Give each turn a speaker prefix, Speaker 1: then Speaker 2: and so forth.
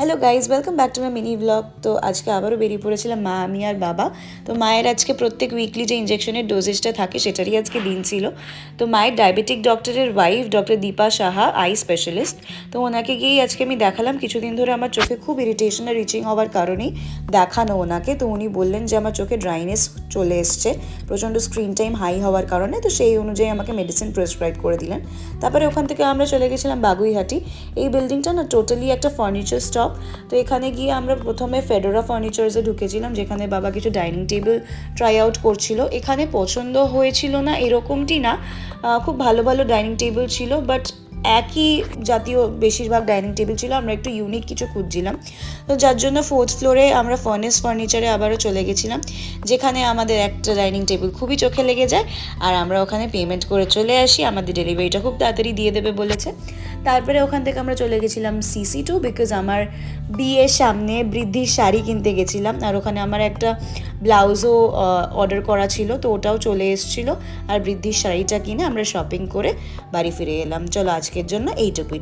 Speaker 1: Hello guys, welcome back to my mini blog. তো আজকে আবারও বেরিয়ে পড়েছিলাম মা, আমি আর বাবা। তো মায়ের আজকে প্রত্যেক উইকলি যে ইঞ্জেকশনের ডোজেসটা থাকে সেটারই আজকে দিন ছিল। তো মায়ের ডায়াবেটিক ডক্টরের wife doctor Dipa Saha, eye specialist, তো ওনাকে গিয়েই আজকে আমি দেখালাম। কিছুদিন ধরে আমার চোখে খুব ইরিটেশন আর রিচিং হওয়ার কারণেই দেখানো ওনাকে। তো উনি বললেন যে আমার চোখে ড্রাইনেস চলে এসছে প্রচণ্ড স্ক্রিন টাইম হাই হওয়ার কারণে। তো সেই অনুযায়ী আমাকে মেডিসিন প্রেসক্রাইব করে দিলেন। তারপরে ওখান থেকে আমরা চলে গেছিলাম বাগুইহাটি। এই বিল্ডিংটা না টোটালি একটা ফার্নিচার স্টক। তো এখানে গিয়ে আমরা প্রথমে ফেডোরা ফার্নিচার্সে ঢুকেছিলাম, যেখানে বাবা কিছু ডাইনিং টেবিল ট্রাই আউট করছিল। এখানে পছন্দ হয়েছিল না এরকমটি না, খুব ভালো ভালো ডাইনিং টেবিল ছিল, বাট একই জাতীয় বেশিরভাগ ডাইনিং টেবিল ছিল। আমরা একটু ইউনিক কিছু খুঁজছিলাম, তো যার জন্য 4th ফ্লোরে আমরা ফার্নেস ফার্নিচারে আবারও চলে গেছিলাম, যেখানে আমাদের একটা ডাইনিং টেবিল খুবই চোখে লেগে যায়। আর আমরা ওখানে পেমেন্ট করে চলে আসি, আমাদের ডেলিভারিটা খুব তাড়াতাড়ি দিয়ে দেবে বলেছে। তারপরে ওখান থেকে আমরা চলে গেছিলাম CC2, বিকজ আমার বিয়ের সামনে বৃদ্ধির শাড়ি কিনতে গেছিলাম, আর ওখানে আমার একটা ব্লাউজও অর্ডার করা ছিল, তো ওটাও চলে এসেছিলো। আর বৃদ্ধির শাড়িটা কিনে আমরা শপিং করে বাড়ি ফিরে এলাম। চলো আজকের জন্য এইটুকুই।